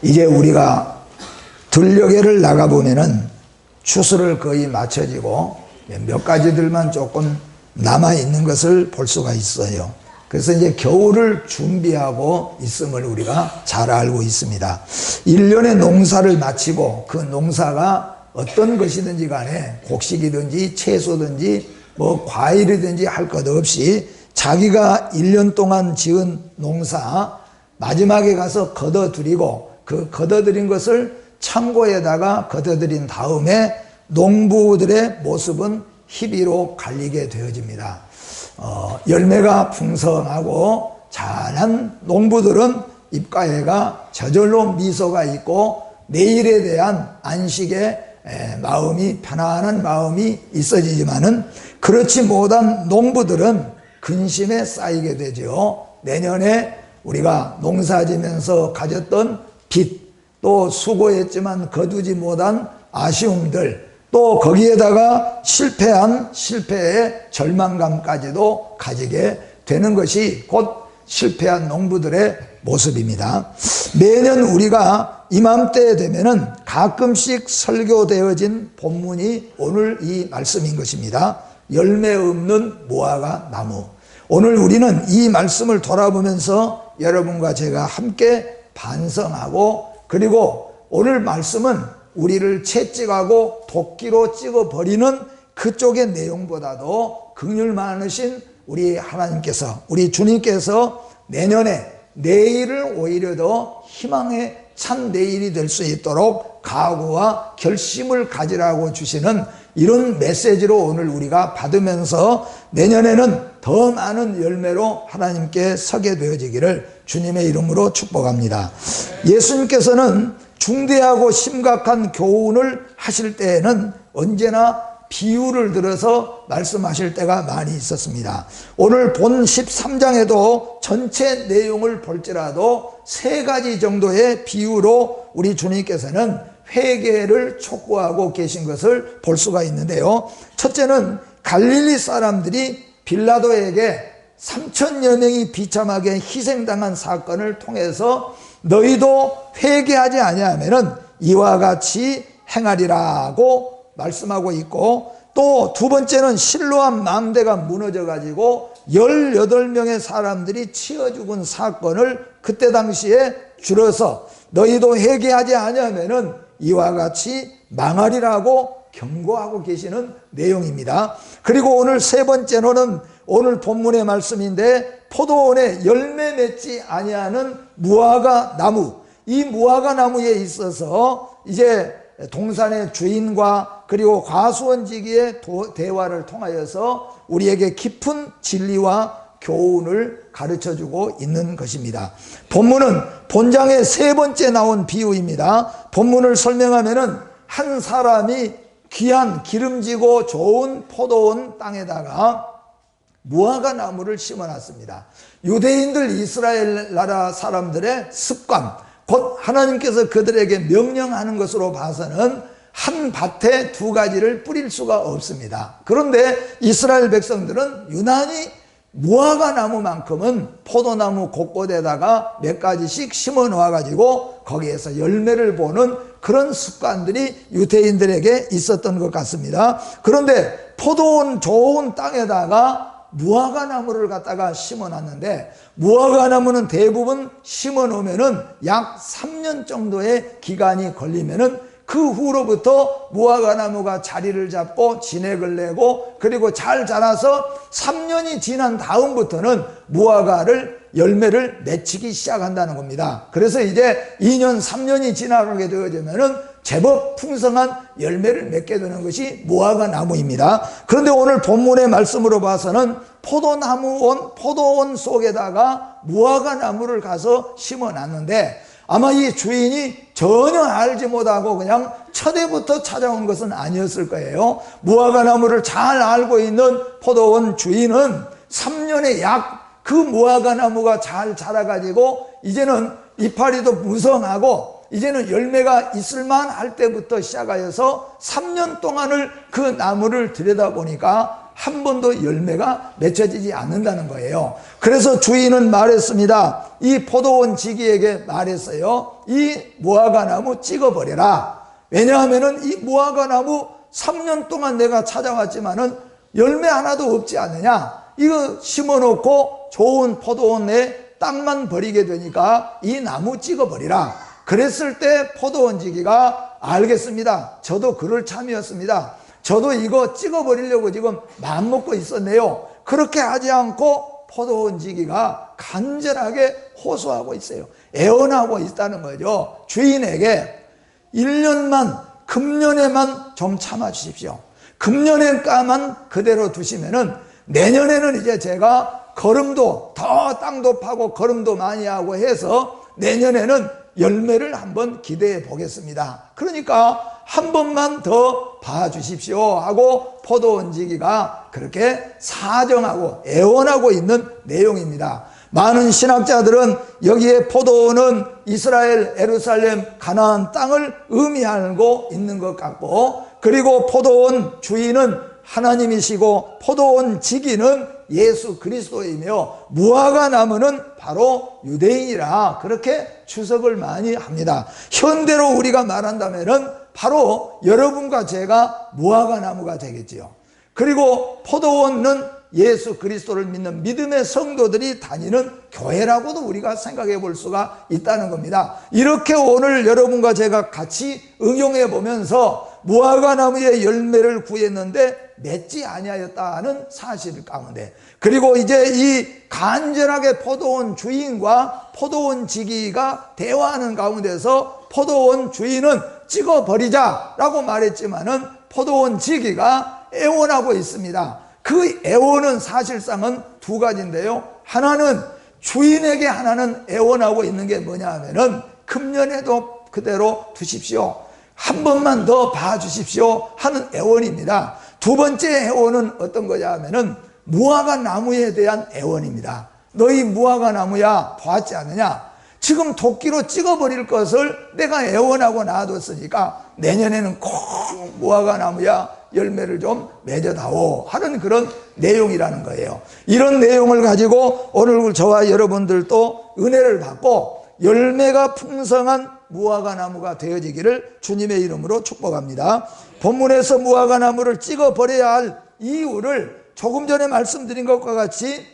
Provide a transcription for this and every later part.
이제 우리가 들녘에를 나가보면은 추수를 거의 마쳐지고 몇 가지들만 조금 남아있는 것을 볼 수가 있어요. 그래서 이제 겨울을 준비하고 있음을 우리가 잘 알고 있습니다. 1년의 농사를 마치고 그 농사가 어떤 것이든지 간에 곡식이든지 채소든지 뭐 과일이든지 할 것 없이 자기가 1년 동안 지은 농사 마지막에 가서 걷어들이고 그 걷어들인 것을 창고에다가 걷어들인 다음에 농부들의 모습은 희비로 갈리게 되어집니다. 열매가 풍성하고 자란 농부들은 입가에가 저절로 미소가 있고 내일에 대한 안식의 마음이 편안한 마음이 있어지지만은 그렇지 못한 농부들은 근심에 쌓이게 되죠. 내년에 우리가 농사지면서 가졌던 빚, 또 수고했지만 거두지 못한 아쉬움들, 또 거기에다가 실패의 절망감까지도 가지게 되는 것이 곧 실패한 농부들의 모습입니다. 매년 우리가 이맘때 되면은 가끔씩 설교되어진 본문이 오늘 이 말씀인 것입니다. 열매 없는 무화과 나무. 오늘 우리는 이 말씀을 돌아보면서 여러분과 제가 함께 반성하고, 그리고 오늘 말씀은 우리를 채찍하고 도끼로 찍어버리는 그쪽의 내용보다도 긍휼 많으신 우리 하나님께서, 우리 주님께서 내년에 내일을 오히려 더 희망의 찬 내일이 될 수 있도록 각오와 결심을 가지라고 주시는 이런 메시지로 오늘 우리가 받으면서 내년에는 더 많은 열매로 하나님께 서게 되어지기를 주님의 이름으로 축복합니다. 예수님께서는 중대하고 심각한 교훈을 하실 때에는 언제나 비유를 들어서 말씀하실 때가 많이 있었습니다. 오늘 본 13장에도 전체 내용을 볼지라도 3가지 정도의 비유로 우리 주님께서는 회개를 촉구하고 계신 것을 볼 수가 있는데요. 첫째는 갈릴리 사람들이 빌라도에게 3,000여 명이 비참하게 희생당한 사건을 통해서 너희도 회개하지 아니하면은 이와 같이 행하리라고 말씀하고 있고, 또 두 번째는 실로암 망대가 무너져 가지고 18명의 사람들이 치어 죽은 사건을 그때 당시에 줄여서 너희도 회개하지 아니하면은 이와 같이 망하리라고 경고하고 계시는 내용입니다. 그리고 오늘 세 번째로는 오늘 본문의 말씀인데 포도원에 열매 맺지 아니하는 무화과 나무, 이 무화과 나무에 있어서 이제 동산의 주인과 그리고 과수원지기의 대화를 통하여서 우리에게 깊은 진리와 교훈을 가르쳐주고 있는 것입니다. 본문은 본장의 3번째 나온 비유입니다. 본문을 설명하면은 한 사람이 귀한 기름지고 좋은 포도원 땅에다가 무화과 나무를 심어놨습니다. 유대인들 이스라엘 나라 사람들의 습관, 곧 하나님께서 그들에게 명령하는 것으로 봐서는 한 밭에 2가지를 뿌릴 수가 없습니다. 그런데 이스라엘 백성들은 유난히 무화과 나무만큼은 포도나무 곳곳에다가 몇 가지씩 심어 놓아 가지고 거기에서 열매를 보는 그런 습관들이 유대인들에게 있었던 것 같습니다. 그런데 포도원 좋은 땅에다가 무화과 나무를 갖다가 심어 놨는데, 무화과 나무는 대부분 심어 놓으면은 약 3년 정도의 기간이 걸리면은 그 후로부터 무화과 나무가 자리를 잡고 진액을 내고 그리고 잘 자라서 3년이 지난 다음부터는 무화과를 열매를 맺히기 시작한다는 겁니다. 그래서 이제 2년 3년이 지나가게 되어지면은 제법 풍성한 열매를 맺게 되는 것이 무화과 나무입니다. 그런데 오늘 본문의 말씀으로 봐서는 포도원 속에다가 무화과 나무를 가서 심어 놨는데, 아마 이 주인이 전혀 알지 못하고 그냥 첫해부터 찾아온 것은 아니었을 거예요. 무화과 나무를 잘 알고 있는 포도원 주인은 3년에 약 그 무화과 나무가 잘 자라가지고 이제는 이파리도 무성하고 이제는 열매가 있을만 할 때부터 시작하여서 3년 동안을 그 나무를 들여다보니까 한 번도 열매가 맺혀지지 않는다는 거예요. 그래서 주인은 말했습니다. 이 포도원 지기에게 말했어요. 이 무화과나무 찍어버려라. 왜냐하면 이 무화과나무 3년 동안 내가 찾아왔지만은 열매 하나도 없지 않느냐. 이거 심어놓고 좋은 포도원 내에 땅만 버리게 되니까 이 나무 찍어버리라. 그랬을 때 포도원 지기가 알겠습니다. 저도 그럴 참이었습니다. 저도 이거 찍어버리려고 지금 마음먹고 있었네요. 그렇게 하지 않고 포도원 지기가 간절하게 호소하고 있어요. 애원하고 있다는 거죠. 주인에게 1년만, 금년에만 좀 참아주십시오. 금년에까만 그대로 두시면은 내년에는 이제 제가 거름도 더 땅도 파고 거름도 많이 하고 해서 내년에는 열매를 한번 기대해 보겠습니다. 그러니까 한 번만 더 봐주십시오 하고 포도원 지기가 그렇게 사정하고 애원하고 있는 내용입니다. 많은 신학자들은 여기에 포도원은 이스라엘 예루살렘 가나안 땅을 의미하고 있는 것 같고, 그리고 포도원 주인은 하나님이시고 포도원 지기는 예수 그리스도이며 무화과 나무는 바로 유대인이라 그렇게 추석을 많이 합니다. 현대로 우리가 말한다면은 바로 여러분과 제가 무화과 나무가 되겠지요. 그리고 포도원은 예수 그리스도를 믿는 믿음의 성도들이 다니는 교회라고도 우리가 생각해 볼 수가 있다는 겁니다. 이렇게 오늘 여러분과 제가 같이 응용해 보면서 무화과 나무의 열매를 구했는데 맺지 아니하였다는 사실 가운데, 그리고 이제 이 간절하게 포도원 주인과 포도원 지기가 대화하는 가운데서 포도원 주인은 찍어버리자라고 말했지만은 포도원 지기가 애원하고 있습니다. 그 애원은 사실상은 두 가지인데요. 하나는 주인에게, 하나는 애원하고 있는 게 뭐냐 하면은 금년에도 그대로 두십시오. 한 번만 더 봐주십시오 하는 애원입니다. 두 번째 애원은 어떤 거냐 하면은 무화과 나무에 대한 애원입니다. 너희 무화과 나무야 보았지 않느냐? 지금 도끼로 찍어버릴 것을 내가 애원하고 놔뒀으니까 내년에는 꼭 무화과 나무야 열매를 좀 맺어다오 하는 그런 내용이라는 거예요. 이런 내용을 가지고 오늘 저와 여러분들도 은혜를 받고 열매가 풍성한 무화과 나무가 되어지기를 주님의 이름으로 축복합니다. 본문에서 무화과 나무를 찍어버려야 할 이유를 조금 전에 말씀드린 것과 같이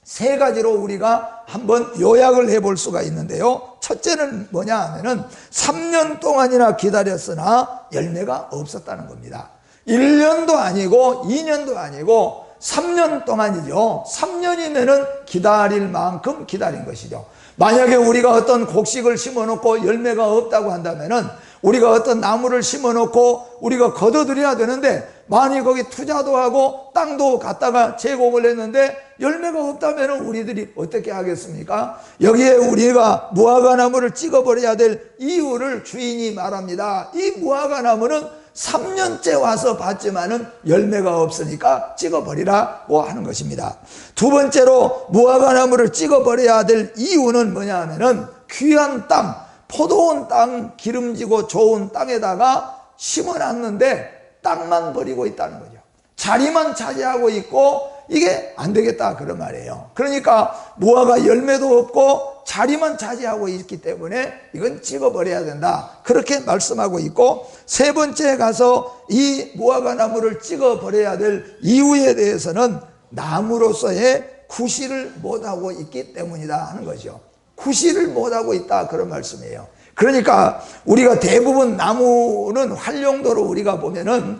세 가지로 우리가 한번 요약을 해볼 수가 있는데요. 첫째는 뭐냐 하면은 3년 동안이나 기다렸으나 열매가 없었다는 겁니다. 1년도 아니고 2년도 아니고 3년 동안이죠. 3년이면은 기다릴 만큼 기다린 것이죠. 만약에 우리가 어떤 곡식을 심어놓고 열매가 없다고 한다면은 우리가 어떤 나무를 심어놓고 우리가 거둬들여야 되는데 많이 거기 투자도 하고 땅도 갖다가 제공을 했는데 열매가 없다면 우리들이 어떻게 하겠습니까? 여기에 우리가 무화과 나무를 찍어버려야 될 이유를 주인이 말합니다. 이 무화과 나무는 3년째 와서 봤지만은 열매가 없으니까 찍어버리라고 하는 것입니다. 두 번째로 무화과 나무를 찍어버려야 될 이유는 뭐냐 하면은 귀한 땅, 포도원 땅, 기름지고 좋은 땅에다가 심어놨는데 땅만 버리고 있다는 거죠. 자리만 차지하고 있고 이게 안 되겠다 그런 말이에요. 그러니까 무화과 열매도 없고 자리만 차지하고 있기 때문에 이건 찍어버려야 된다 그렇게 말씀하고 있고, 세 번째 가서 이 무화과 나무를 찍어버려야 될 이유에 대해서는 나무로서의 구실을 못하고 있기 때문이다 하는 거죠. 구실을 못하고 있다 그런 말씀이에요. 그러니까 우리가 대부분 나무는 활용도로 우리가 보면은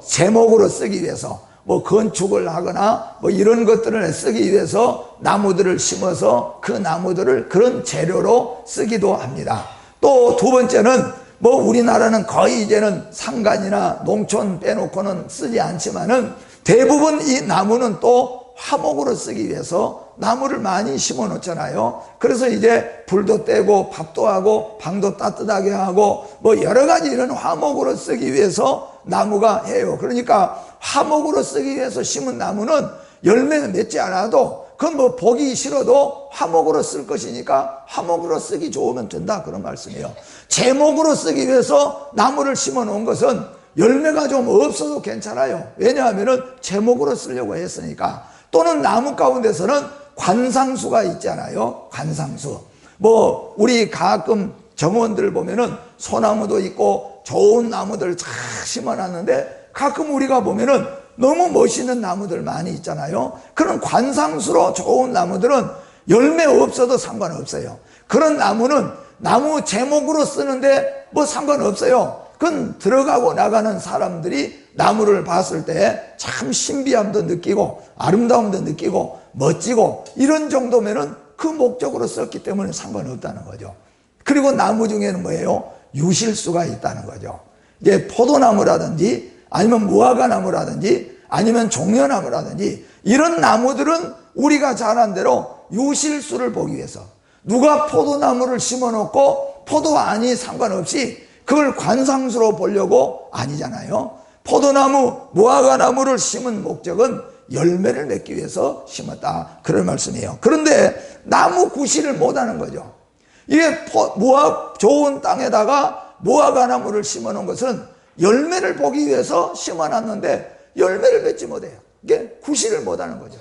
제목으로 쓰기 위해서 뭐 건축을 하거나 뭐 이런 것들을 쓰기 위해서 나무들을 심어서 그 나무들을 그런 재료로 쓰기도 합니다. 또 두 번째는 뭐 우리나라는 거의 이제는 상간이나 농촌 빼놓고는 쓰지 않지만은 대부분 이 나무는 또 화목으로 쓰기 위해서 나무를 많이 심어 놓잖아요. 그래서 이제 불도 떼고 밥도 하고 방도 따뜻하게 하고 뭐 여러 가지 이런 화목으로 쓰기 위해서 나무가 해요. 그러니까 화목으로 쓰기 위해서 심은 나무는 열매는 맺지 않아도 그건 뭐 보기 싫어도 화목으로 쓸 것이니까 화목으로 쓰기 좋으면 된다 그런 말씀이에요. 제목으로 쓰기 위해서 나무를 심어 놓은 것은 열매가 좀 없어도 괜찮아요. 왜냐하면 제목으로 쓰려고 했으니까. 또는 나무 가운데서는 관상수가 있잖아요. 관상수. 뭐 우리 가끔 정원들 보면은 소나무도 있고 좋은 나무들 잘 심어놨는데 가끔 우리가 보면은 너무 멋있는 나무들 많이 있잖아요. 그런 관상수로 좋은 나무들은 열매 없어도 상관없어요. 그런 나무는 나무 제목으로 쓰는데 뭐 상관없어요. 그건 들어가고 나가는 사람들이 나무를 봤을 때 참 신비함도 느끼고 아름다움도 느끼고 멋지고 이런 정도면은 그 목적으로 썼기 때문에 상관없다는 거죠. 그리고 나무 중에는 뭐예요? 유실수가 있다는 거죠. 이제 포도나무라든지 아니면 무화과나무라든지 아니면 종려나무라든지 이런 나무들은 우리가 잘 아는 대로 유실수를 보기 위해서 누가 포도나무를 심어놓고 포도안이 상관없이 그걸 관상수로 보려고 아니잖아요. 포도나무, 무화과나무를 심은 목적은 열매를 맺기 위해서 심었다, 그런 말씀이에요. 그런데 나무 구실을 못하는 거죠. 이게 좋은 땅에다가 무화과나무를 심어놓은 것은 열매를 보기 위해서 심어놨는데 열매를 맺지 못해요. 이게 구실을 못하는 거죠.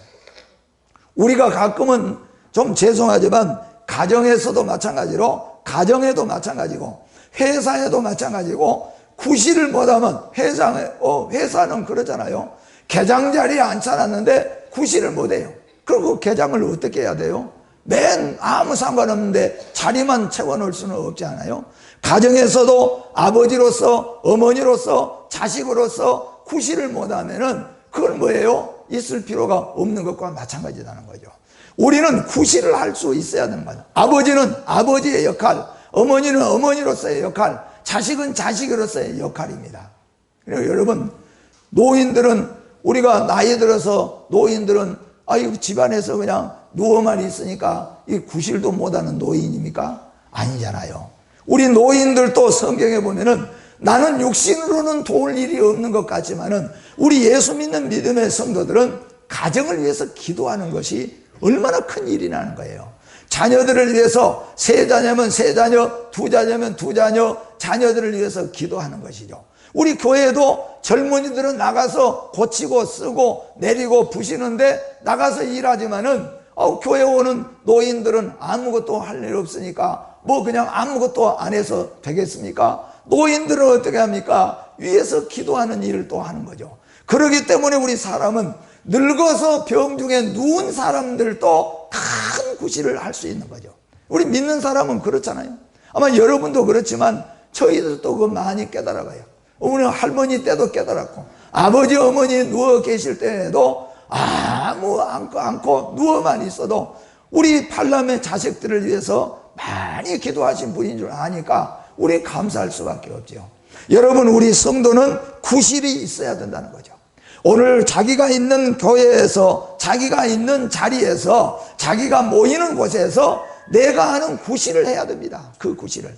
우리가 가끔은 좀 죄송하지만 가정에서도 마찬가지로, 가정에도 마찬가지고 회사에도 마찬가지고 구실을 못하면 회사는 그러잖아요. 개장 자리에 앉혀놨는데 구실을 못해요. 그리고 그 개장을 어떻게 해야 돼요? 맨 아무 상관없는데 자리만 채워놓을 수는 없지 않아요? 가정에서도 아버지로서 어머니로서 자식으로서 구실을 못하면은 그건 뭐예요? 있을 필요가 없는 것과 마찬가지라는 거죠. 우리는 구실을 할 수 있어야 되는 거죠. 아버지는 아버지의 역할, 어머니는 어머니로서의 역할, 자식은 자식으로서의 역할입니다. 그리고 여러분, 노인들은, 우리가 나이 들어서 노인들은 집안에서 그냥 누워만 있으니까 이 구실도 못하는 노인입니까? 아니잖아요. 우리 노인들도 성경에 보면은 나는 육신으로는 도울 일이 없는 것 같지만은 우리 예수 믿는 믿음의 성도들은 가정을 위해서 기도하는 것이 얼마나 큰 일이라는 거예요. 자녀들을 위해서, 세 자녀면 세 자녀, 두 자녀면 두 자녀, 자녀들을 위해서 기도하는 것이죠. 우리 교회도 젊은이들은 나가서 고치고 쓰고 내리고 부시는데 나가서 일하지만은 교회 오는 노인들은 아무것도 할 일 없으니까 뭐 그냥 아무것도 안 해서 되겠습니까? 노인들은 어떻게 합니까? 위에서 기도하는 일을 또 하는 거죠. 그렇기 때문에 우리 사람은 늙어서 병중에 누운 사람들도 큰 구실을 할 수 있는 거죠. 우리 믿는 사람은 그렇잖아요. 아마 여러분도 그렇지만 저희들도 그거 많이 깨달아가요. 우리 할머니 때도 깨달았고 아버지 어머니 누워 계실 때에도 아무 않고 누워만 있어도 우리 팔남의 자식들을 위해서 많이 기도하신 분인 줄 아니까 우리 감사할 수밖에 없죠. 여러분, 우리 성도는 구실이 있어야 된다는 거죠. 오늘 자기가 있는 교회에서, 자기가 있는 자리에서, 자기가 모이는 곳에서 내가 하는 구실을 해야 됩니다. 그 구실을.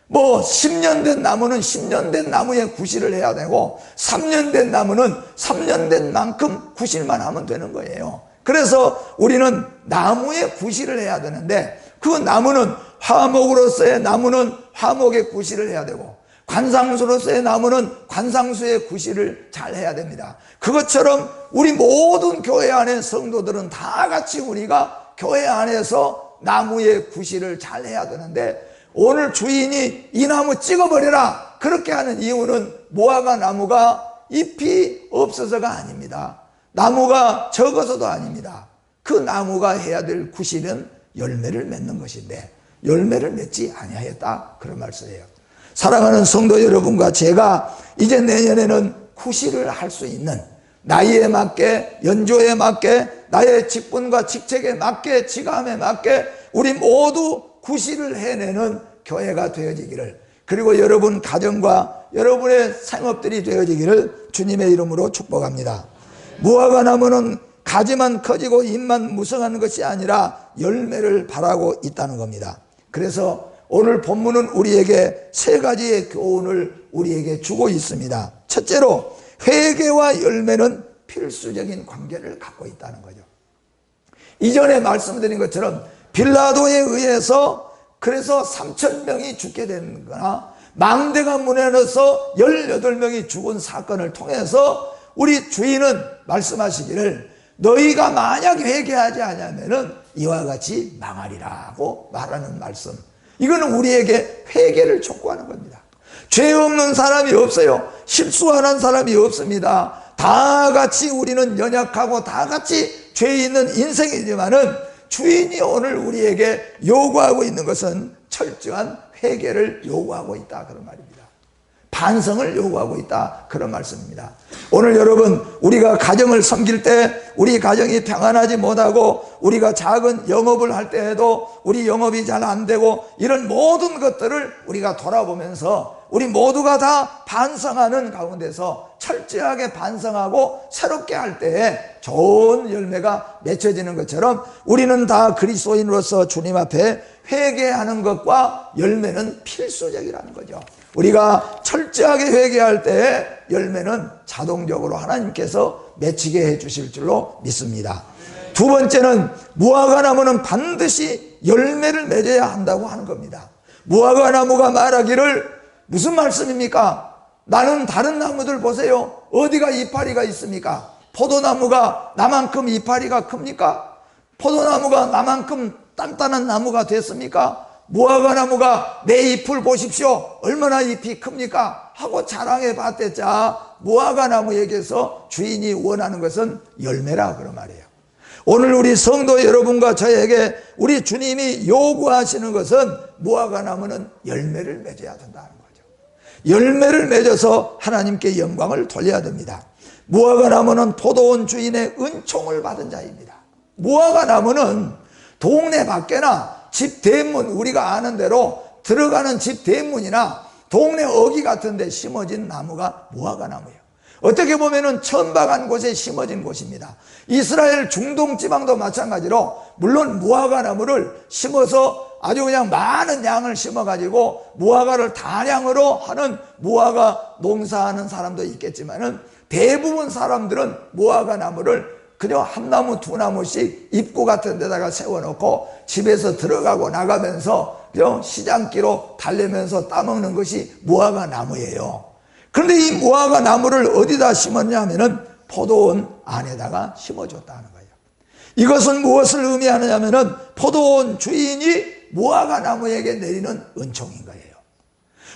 뭐 10년 된 나무는 10년 된 나무에 구실을 해야 되고 3년 된 나무는 3년 된 만큼 구실만 하면 되는 거예요. 그래서 우리는 나무에 구실을 해야 되는데 그 나무는 화목으로서의 나무는 화목의 구실을 해야 되고 관상수로서의 나무는 관상수의 구실을 잘 해야 됩니다. 그것처럼 우리 모든 교회 안에 성도들은 다 같이 우리가 교회 안에서 나무의 구실을 잘 해야 되는데 오늘 주인이 이 나무 찍어버려라 그렇게 하는 이유는 무화과 나무가 잎이 없어서가 아닙니다. 나무가 적어서도 아닙니다. 그 나무가 해야 될 구실은 열매를 맺는 것인데 열매를 맺지 아니하였다, 그런 말씀이에요. 사랑하는 성도 여러분과 제가 이제 내년에는 구실을 할 수 있는, 나이에 맞게, 연조에 맞게, 나의 직분과 직책에 맞게, 지감에 맞게 우리 모두 구실을 해내는 교회가 되어지기를, 그리고 여러분 가정과 여러분의 생업들이 되어지기를 주님의 이름으로 축복합니다. 무화과 나무는 가지만 커지고 잎만 무성하는 것이 아니라 열매를 발하고 있다는 겁니다. 그래서 오늘 본문은 우리에게 세 가지의 교훈을 우리에게 주고 있습니다. 첫째로, 회개와 열매는 필수적인 관계를 갖고 있다는 거죠. 이전에 말씀드린 것처럼 빌라도에 의해서 그래서 3,000명이 죽게 된 거나 망대가 문에 넣어서 18명이 죽은 사건을 통해서 우리 주인은 말씀하시기를 너희가 만약 회개하지 않으면 이와 같이 망하리라고 말하는 말씀. 이거는 우리에게 회개를 촉구하는 겁니다. 죄 없는 사람이 없어요. 실수하는 사람이 없습니다. 다 같이 우리는 연약하고 다 같이 죄 있는 인생이지만은 주인이 오늘 우리에게 요구하고 있는 것은 철저한 회개를 요구하고 있다, 그런 말입니다. 반성을 요구하고 있다, 그런 말씀입니다. 오늘 여러분, 우리가 가정을 섬길 때 우리 가정이 평안하지 못하고 우리가 작은 영업을 할 때에도 우리 영업이 잘 안 되고 이런 모든 것들을 우리가 돌아보면서 우리 모두가 다 반성하는 가운데서 철저하게 반성하고 새롭게 할 때에 좋은 열매가 맺혀지는 것처럼 우리는 다 그리스도인으로서 주님 앞에 회개하는 것과 열매는 필수적이라는 거죠. 우리가 철저하게 회개할 때에 열매는 자동적으로 하나님께서 맺히게 해주실 줄로 믿습니다. 두 번째는 무화과 나무는 반드시 열매를 맺어야 한다고 하는 겁니다. 무화과 나무가 말하기를 무슨 말씀입니까? 나는 다른 나무들 보세요. 어디가 이파리가 있습니까? 포도나무가 나만큼 이파리가 큽니까? 포도나무가 나만큼 단단한 나무가 됐습니까? 무화과 나무가 내 잎을 보십시오. 얼마나 잎이 큽니까? 하고 자랑해 봤댔자 무화과 나무에게서 주인이 원하는 것은 열매라, 그런 말이에요. 오늘 우리 성도 여러분과 저에게 우리 주님이 요구하시는 것은 무화과 나무는 열매를 맺어야 된다는 거죠. 열매를 맺어서 하나님께 영광을 돌려야 됩니다. 무화과 나무는 포도원 주인의 은총을 받은 자입니다. 무화과 나무는 동네 밖에나 집 대문, 우리가 아는 대로 들어가는 집 대문이나 동네 어귀 같은 데 심어진 나무가 무화과 나무예요. 어떻게 보면은 천박한 곳에 심어진 곳입니다. 이스라엘 중동 지방도 마찬가지로 물론 무화과 나무를 심어서 아주 그냥 많은 양을 심어가지고 무화과를 다량으로 하는 무화과 농사하는 사람도 있겠지만은 대부분 사람들은 무화과 나무를 그냥 한 나무 두 나무씩 입구 같은 데다가 세워놓고 집에서 들어가고 나가면서 그냥 시장기로 달래면서 따먹는 것이 무화과 나무예요. 그런데 이 무화과 나무를 어디다 심었냐면은 포도원 안에다가 심어줬다는 거예요. 이것은 무엇을 의미하느냐면은 포도원 주인이 무화과 나무에게 내리는 은총인 거예요.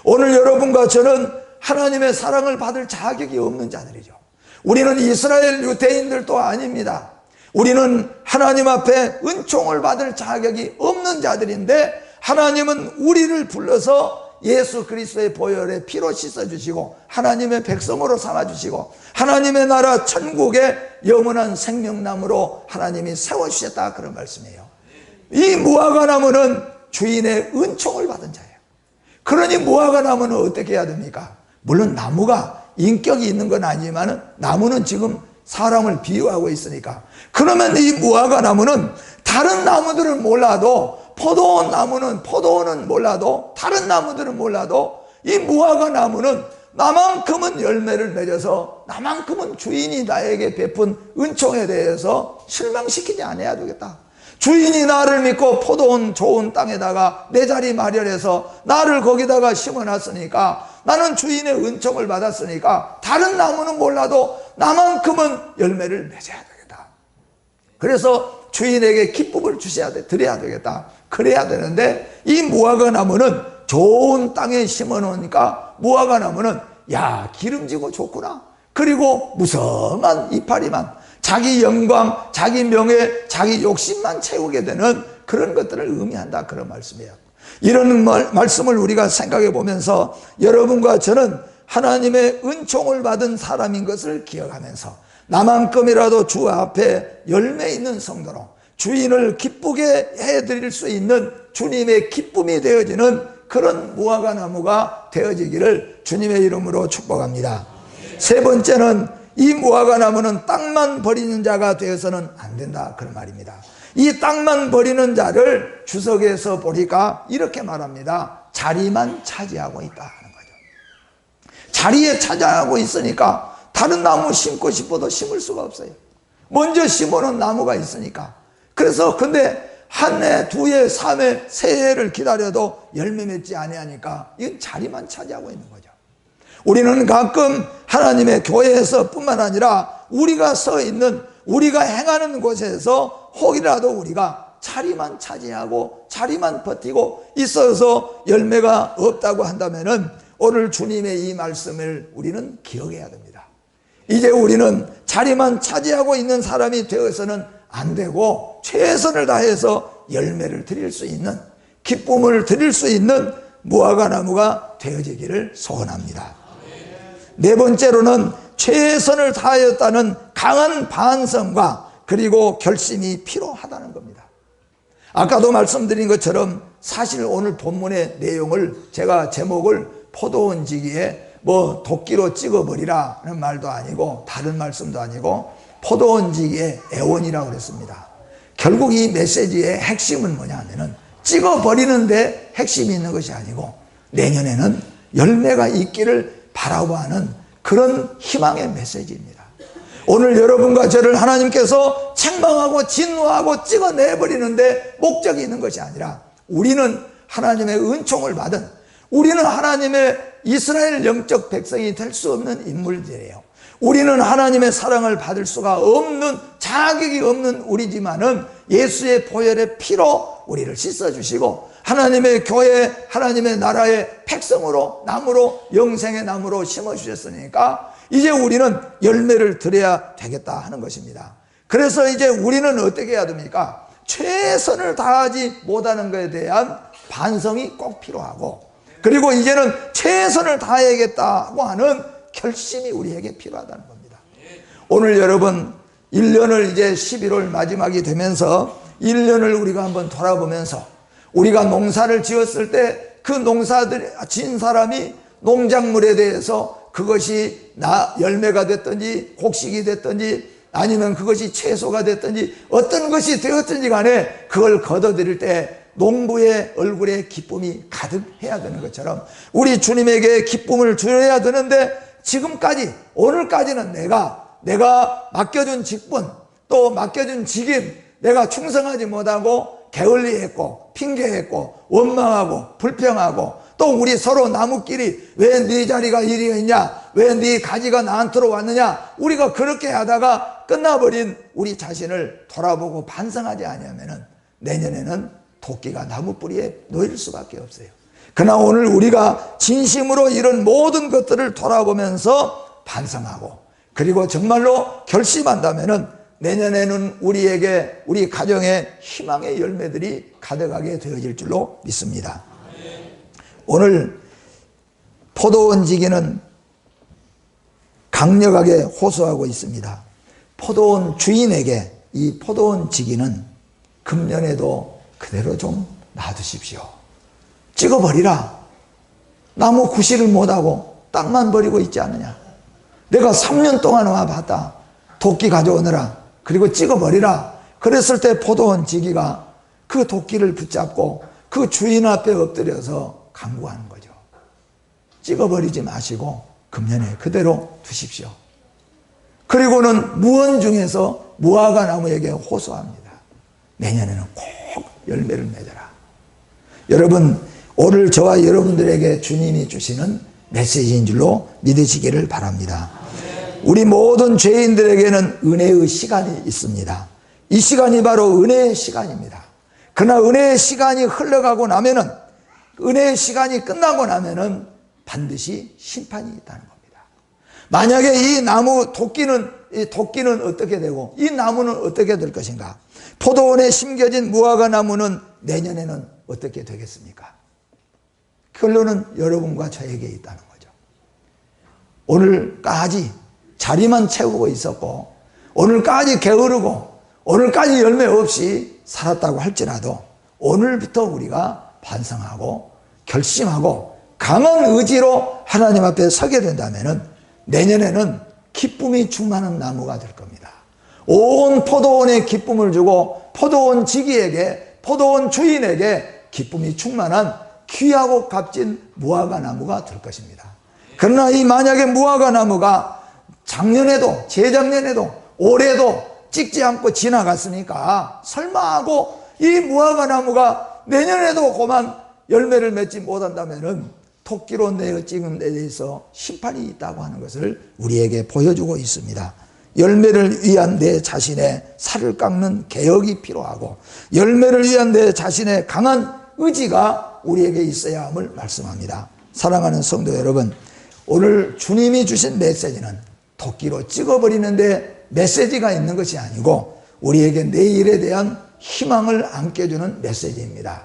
오늘 여러분과 저는 하나님의 사랑을 받을 자격이 없는 자들이죠. 우리는 이스라엘 유대인들도 아닙니다. 우리는 하나님 앞에 은총을 받을 자격이 없는 자들인데 하나님은 우리를 불러서 예수 그리스도의 보혈에 피로 씻어주시고 하나님의 백성으로 삼아주시고 하나님의 나라 천국의 영원한 생명나무로 하나님이 세워주셨다, 그런 말씀이에요. 이 무화과 나무는 주인의 은총을 받은 자예요. 그러니 무화과 나무는 어떻게 해야 됩니까? 물론 나무가 인격이 있는 건 아니지만 나무는 지금 사람을 비유하고 있으니까, 그러면 이 무화과 나무는 다른 나무들은 몰라도 포도원 나무는 포도원은 몰라도 다른 나무들은 몰라도 이 무화과 나무는 나만큼은 열매를 맺어서 나만큼은 주인이 나에게 베푼 은총에 대해서 실망시키지 않아야 되겠다. 주인이 나를 믿고 포도원 좋은 땅에다가 내 자리 마련해서 나를 거기다가 심어놨으니까 나는 주인의 은총을 받았으니까 다른 나무는 몰라도 나만큼은 열매를 맺어야 되겠다. 그래서 주인에게 기쁨을 주셔야 돼, 드려야 되겠다. 그래야 되는데 이 무화과 나무는 좋은 땅에 심어 놓으니까 무화과 나무는 야, 기름지고 좋구나. 그리고 무성한 이파리만, 자기 영광, 자기 명예, 자기 욕심만 채우게 되는 그런 것들을 의미한다, 그런 말씀이에요. 이런 말씀을 우리가 생각해 보면서 여러분과 저는 하나님의 은총을 받은 사람인 것을 기억하면서 나만큼이라도 주 앞에 열매 있는 성도로 주인을 기쁘게 해드릴 수 있는 주님의 기쁨이 되어지는 그런 무화과 나무가 되어지기를 주님의 이름으로 축복합니다. 세 번째는 이 무화과 나무는 땅만 버리는 자가 되어서는 안 된다, 그런 말입니다. 이 땅만 버리는 자를 주석에서 보니까 이렇게 말합니다. 자리만 차지하고 있다 하는 거죠. 자리에 차지하고 있으니까 다른 나무 심고 싶어도 심을 수가 없어요. 먼저 심어놓은 나무가 있으니까. 그래서 근데 한 해, 두 해, 3해, 세 해를 기다려도 열매 맺지 아니하니까 이건 자리만 차지하고 있는 거죠. 우리는 가끔 하나님의 교회에서 뿐만 아니라 우리가 서 있는, 우리가 행하는 곳에서 혹이라도 우리가 자리만 차지하고 자리만 버티고 있어서 열매가 없다고 한다면은 오늘 주님의 이 말씀을 우리는 기억해야 됩니다. 이제 우리는 자리만 차지하고 있는 사람이 되어서는 안 되고 최선을 다해서 열매를 드릴 수 있는, 기쁨을 드릴 수 있는 무화과나무가 되어지기를 소원합니다. 네 번째로는 최선을 다하였다는 강한 반성과 그리고 결심이 필요하다는 겁니다. 아까도 말씀드린 것처럼 사실 오늘 본문의 내용을 제가 제목을 포도원 지기에 뭐 도끼로 찍어버리라는 말도 아니고 다른 말씀도 아니고 포도원 지기의 애원이라고 그랬습니다. 결국 이 메시지의 핵심은 뭐냐 하면은 찍어버리는데 핵심이 있는 것이 아니고 내년에는 열매가 있기를 바라보는 그런 희망의 메시지입니다. 오늘 여러분과 저를 하나님께서 책망하고 진노하고 찍어내버리는데 목적이 있는 것이 아니라 우리는 하나님의 은총을 받은, 우리는 하나님의 이스라엘 영적 백성이 될 수 없는 인물들이에요. 우리는 하나님의 사랑을 받을 수가 없는, 자격이 없는 우리지만은 예수의 보혈의 피로 우리를 씻어주시고 하나님의 교회, 하나님의 나라의 백성으로, 나무로, 영생의 나무로 심어주셨으니까 이제 우리는 열매를 드려야 되겠다 하는 것입니다. 그래서 이제 우리는 어떻게 해야 됩니까? 최선을 다하지 못하는 것에 대한 반성이 꼭 필요하고, 그리고 이제는 최선을 다해야겠다고 하는 결심이 우리에게 필요하다는 겁니다. 오늘 여러분 1년을 이제 11월 마지막이 되면서 1년을 우리가 한번 돌아보면서 우리가 농사를 지었을 때 그 농사들 지은 사람이 농작물에 대해서 그것이 열매가 됐든지 곡식이 됐든지 아니면 그것이 채소가 됐든지 어떤 것이 되었든지 간에 그걸 거둬들일 때 농부의 얼굴에 기쁨이 가득해야 되는 것처럼 우리 주님에게 기쁨을 주어야 되는데 지금까지, 오늘까지는 내가 맡겨준 직분, 또 맡겨준 직임, 내가 충성하지 못하고 게을리했고 핑계했고 원망하고 불평하고 또 우리 서로 나무끼리 왜 네 자리가 이리 있냐, 왜 네 가지가 나한테로 왔느냐, 우리가 그렇게 하다가 끝나버린 우리 자신을 돌아보고 반성하지 않으면 내년에는 도끼가 나무 뿌리에 놓일 수밖에 없어요. 그러나 오늘 우리가 진심으로 이런 모든 것들을 돌아보면서 반성하고 그리고 정말로 결심한다면 내년에는 우리에게, 우리 가정에 희망의 열매들이 가득하게 되어질 줄로 믿습니다. 오늘 포도원 지기는 강력하게 호소하고 있습니다. 포도원 주인에게 이 포도원 지기는 금년에도 그대로 좀 놔두십시오. 찍어버리라. 나무 구실을 못하고 땅만 버리고 있지 않느냐. 내가 3년 동안 와봤다. 도끼 가져오느라. 그리고 찍어버리라. 그랬을 때 포도원 지기가 그 도끼를 붙잡고 그 주인 앞에 엎드려서 간구하는 거죠. 찍어버리지 마시고 금년에 그대로 두십시오. 그리고는 무언 중에서 무화과 나무에게 호소합니다. 내년에는 꼭 열매를 맺어라. 여러분, 오늘 저와 여러분들에게 주님이 주시는 메시지인 줄로 믿으시기를 바랍니다. 우리 모든 죄인들에게는 은혜의 시간이 있습니다. 이 시간이 바로 은혜의 시간입니다. 그러나 은혜의 시간이 흘러가고 나면은, 은혜의 시간이 끝나고 나면은 반드시 심판이 있다는 겁니다. 만약에 이 나무 도끼는 어떻게 되고 이 나무는 어떻게 될 것인가? 포도원에 심겨진 무화과 나무는 내년에는 어떻게 되겠습니까? 결론은 여러분과 저에게 있다는 거죠. 오늘까지 자리만 채우고 있었고 오늘까지 게으르고 오늘까지 열매 없이 살았다고 할지라도 오늘부터 우리가 반성하고 결심하고 강한 의지로 하나님 앞에 서게 된다면 내년에는 기쁨이 충만한 나무가 될 겁니다. 온 포도원에 기쁨을 주고 포도원 지기에게, 포도원 주인에게 기쁨이 충만한 귀하고 값진 무화과 나무가 될 것입니다. 그러나 이 만약에 무화과 나무가 작년에도 재작년에도 올해도 찍지 않고 지나갔으니까 설마 하고 이 무화과 나무가 내년에도 그만 열매를 맺지 못한다면은 토끼로 내어 찍은 데 대해서 심판이 있다고 하는 것을 우리에게 보여주고 있습니다. 열매를 위한 내 자신의 살을 깎는 개혁이 필요하고, 열매를 위한 내 자신의 강한 의지가 우리에게 있어야 함을 말씀합니다. 사랑하는 성도 여러분, 오늘 주님이 주신 메시지는 토끼로 찍어버리는데 메시지가 있는 것이 아니고 우리에게 내일에 대한 희망을 안겨주는 메시지입니다.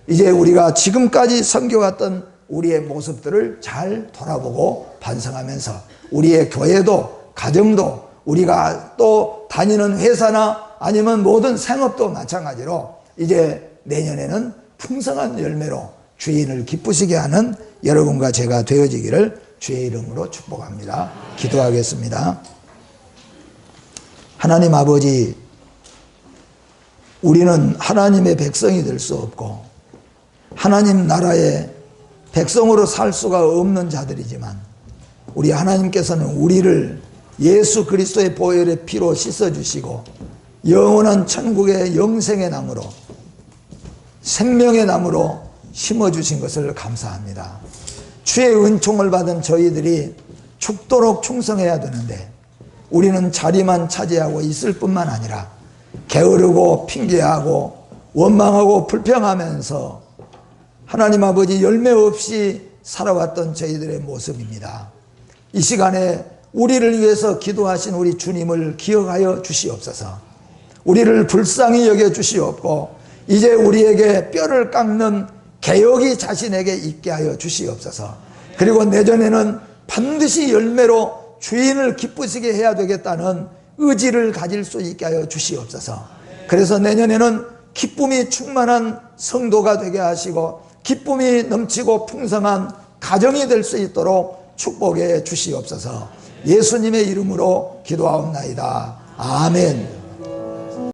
이제 우리가 지금까지 섬겨왔던 우리의 모습들을 잘 돌아보고 반성하면서 우리의 교회도 가정도 우리가 또 다니는 회사나 아니면 모든 생업도 마찬가지로 이제 내년에는 풍성한 열매로 주인을 기쁘시게 하는 여러분과 제가 되어지기를 주의 이름으로 축복합니다. 기도하겠습니다. 하나님 아버지, 우리는 하나님의 백성이 될 수 없고 하나님 나라의 백성으로 살 수가 없는 자들이지만 우리 하나님께서는 우리를 예수 그리스도의 보혈의 피로 씻어주시고 영원한 천국의 영생의 나무로, 생명의 나무로 심어주신 것을 감사합니다. 주의 은총을 받은 저희들이 죽도록 충성해야 되는데 우리는 자리만 차지하고 있을 뿐만 아니라 게으르고 핑계하고 원망하고 불평하면서 하나님 아버지 열매 없이 살아왔던 저희들의 모습입니다. 이 시간에 우리를 위해서 기도하신 우리 주님을 기억하여 주시옵소서. 우리를 불쌍히 여겨 주시옵고 이제 우리에게 뼈를 깎는 개혁이 자신에게 있게 하여 주시옵소서. 그리고 내년에는 반드시 열매로 주인을 기쁘시게 해야 되겠다는 의지를 가질 수 있게 하여 주시옵소서. 그래서 내년에는 기쁨이 충만한 성도가 되게 하시고 기쁨이 넘치고 풍성한 가정이 될 수 있도록 축복해 주시옵소서. 예수님의 이름으로 기도하옵나이다. 아멘.